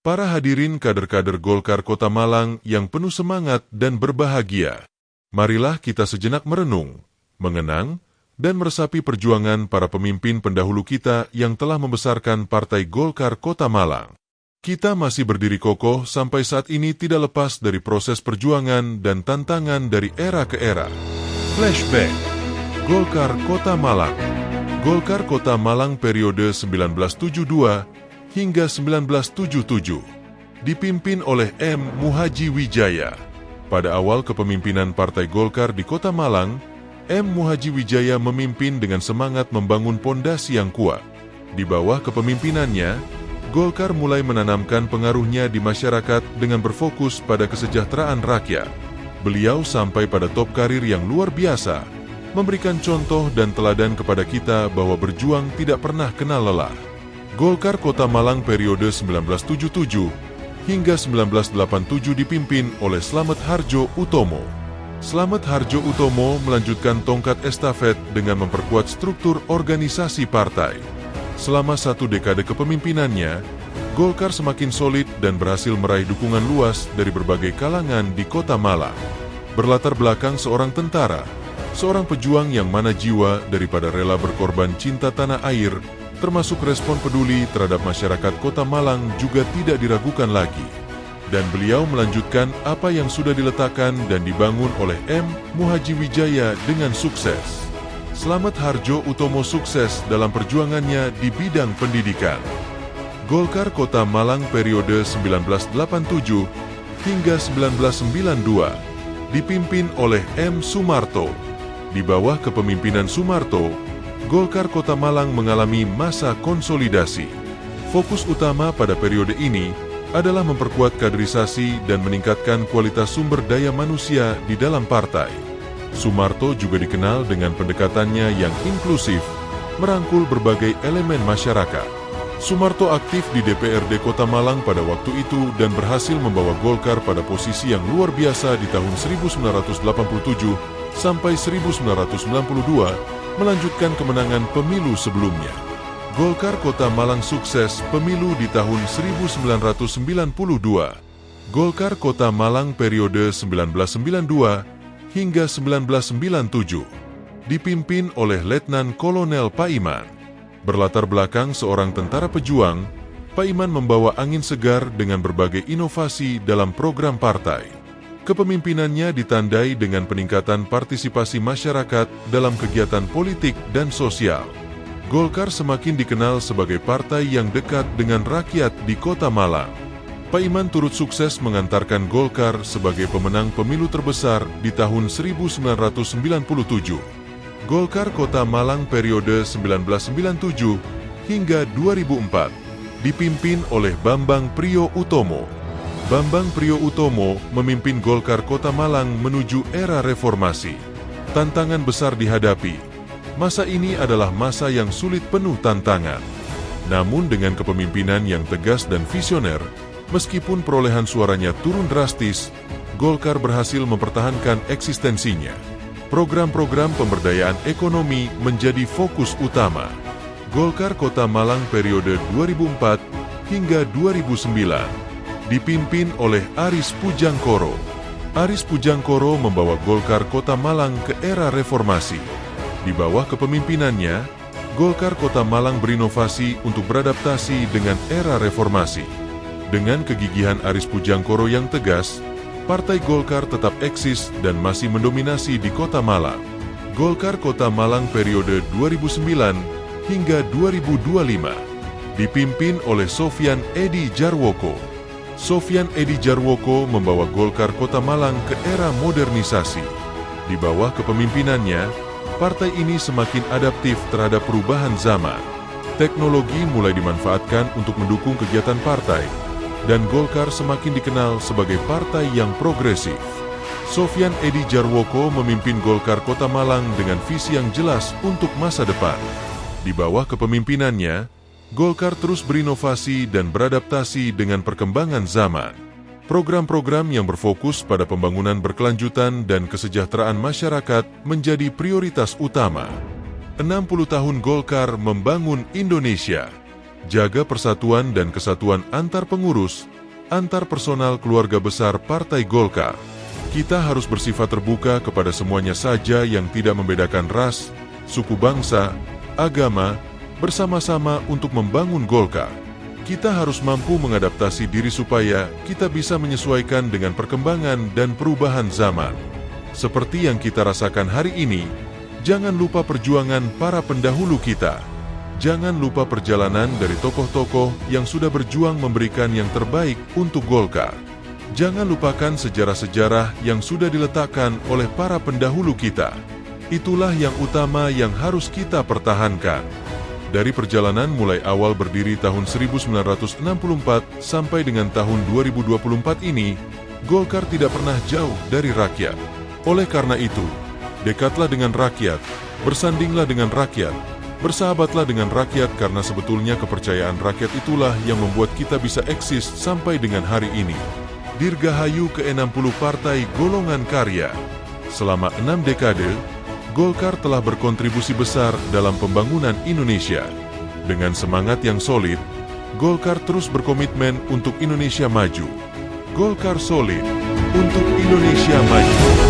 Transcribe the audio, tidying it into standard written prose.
Para hadirin kader-kader Golkar Kota Malang yang penuh semangat dan berbahagia, marilah kita sejenak merenung, mengenang, dan meresapi perjuangan para pemimpin pendahulu kita yang telah membesarkan Partai Golkar Kota Malang. Kita masih berdiri kokoh sampai saat ini tidak lepas dari proses perjuangan dan tantangan dari era ke era. Flashback Golkar Kota Malang. Golkar Kota Malang periode 1972 hingga 1977 dipimpin oleh M. Muhadjir Wijaya. Pada awal kepemimpinan Partai Golkar di Kota Malang, M. Muhadjir Wijaya memimpin dengan semangat membangun pondasi yang kuat. Di bawah kepemimpinannya, Golkar mulai menanamkan pengaruhnya di masyarakat dengan berfokus pada kesejahteraan rakyat. Beliau sampai pada top karir yang luar biasa, memberikan contoh dan teladan kepada kita bahwa berjuang tidak pernah kenal lelah. Golkar Kota Malang periode 1977 hingga 1987 dipimpin oleh Slamet Harjo Utomo. Slamet Harjo Utomo melanjutkan tongkat estafet dengan memperkuat struktur organisasi partai. Selama satu dekade kepemimpinannya, Golkar semakin solid dan berhasil meraih dukungan luas dari berbagai kalangan di Kota Malang. Berlatar belakang seorang tentara, seorang pejuang yang mana jiwa daripada rela berkorban cinta tanah air, termasuk respon peduli terhadap masyarakat Kota Malang juga tidak diragukan lagi. Dan beliau melanjutkan apa yang sudah diletakkan dan dibangun oleh M. Muhadjir Wijaya dengan sukses. Slamet Harjo Utomo sukses dalam perjuangannya di bidang pendidikan. Golkar Kota Malang periode 1987 hingga 1992 dipimpin oleh M. Sumarto. Di bawah kepemimpinan Sumarto, Golkar Kota Malang mengalami masa konsolidasi. Fokus utama pada periode ini adalah memperkuat kaderisasi dan meningkatkan kualitas sumber daya manusia di dalam partai. Sumarto juga dikenal dengan pendekatannya yang inklusif, merangkul berbagai elemen masyarakat. Sumarto aktif di DPRD Kota Malang pada waktu itu dan berhasil membawa Golkar pada posisi yang luar biasa di tahun 1987 sampai 1992, melanjutkan kemenangan pemilu sebelumnya. Golkar Kota Malang sukses pemilu di tahun 1992. Golkar Kota Malang periode 1992 hingga 1997 dipimpin oleh Letnan Kolonel Paiman. Berlatar belakang seorang tentara pejuang, Paiman membawa angin segar dengan berbagai inovasi dalam program partai. Kepemimpinannya ditandai dengan peningkatan partisipasi masyarakat dalam kegiatan politik dan sosial. Golkar semakin dikenal sebagai partai yang dekat dengan rakyat di Kota Malang. Paiman turut sukses mengantarkan Golkar sebagai pemenang pemilu terbesar di tahun 1997. Golkar Kota Malang periode 1997 hingga 2004 dipimpin oleh Bambang Priyo Utomo. Bambang Priyo Utomo memimpin Golkar Kota Malang menuju era reformasi. Tantangan besar dihadapi. Masa ini adalah masa yang sulit penuh tantangan. Namun dengan kepemimpinan yang tegas dan visioner, meskipun perolehan suaranya turun drastis, Golkar berhasil mempertahankan eksistensinya. Program-program pemberdayaan ekonomi menjadi fokus utama. Golkar Kota Malang periode 2004 hingga 2009 dipimpin oleh Aris Pujangkoro. Aris Pujangkoro membawa Golkar Kota Malang ke era reformasi. Di bawah kepemimpinannya, Golkar Kota Malang berinovasi untuk beradaptasi dengan era reformasi. Dengan kegigihan Aris Pujangkoro yang tegas, Partai Golkar tetap eksis dan masih mendominasi di Kota Malang. Golkar Kota Malang periode 2009 hingga 2025 dipimpin oleh Sofyan Edi Jarwoko. Sofyan Edi Jarwoko membawa Golkar Kota Malang ke era modernisasi. Di bawah kepemimpinannya, partai ini semakin adaptif terhadap perubahan zaman. Teknologi mulai dimanfaatkan untuk mendukung kegiatan partai, dan Golkar semakin dikenal sebagai partai yang progresif. Sofyan Edi Jarwoko memimpin Golkar Kota Malang dengan visi yang jelas untuk masa depan. Di bawah kepemimpinannya, Golkar terus berinovasi dan beradaptasi dengan perkembangan zaman. Program-program yang berfokus pada pembangunan berkelanjutan dan kesejahteraan masyarakat menjadi prioritas utama. 60 tahun Golkar membangun Indonesia. Jaga persatuan dan kesatuan antar pengurus, antar personal keluarga besar Partai Golkar. Kita harus bersifat terbuka kepada semuanya saja yang tidak membedakan ras, suku bangsa, agama, bersama-sama untuk membangun Golkar. Kita harus mampu mengadaptasi diri supaya kita bisa menyesuaikan dengan perkembangan dan perubahan zaman. Seperti yang kita rasakan hari ini, jangan lupa perjuangan para pendahulu kita. Jangan lupa perjalanan dari tokoh-tokoh yang sudah berjuang memberikan yang terbaik untuk Golkar. Jangan lupakan sejarah-sejarah yang sudah diletakkan oleh para pendahulu kita. Itulah yang utama yang harus kita pertahankan. Dari perjalanan mulai awal berdiri tahun 1964 sampai dengan tahun 2024 ini, Golkar tidak pernah jauh dari rakyat. Oleh karena itu, dekatlah dengan rakyat, bersandinglah dengan rakyat, bersahabatlah dengan rakyat karena sebetulnya kepercayaan rakyat itulah yang membuat kita bisa eksis sampai dengan hari ini. Dirgahayu ke-60 Partai Golongan Karya. Selama 6 dekade, Golkar telah berkontribusi besar dalam pembangunan Indonesia. Dengan semangat yang solid, Golkar terus berkomitmen untuk Indonesia maju. Golkar solid untuk Indonesia maju.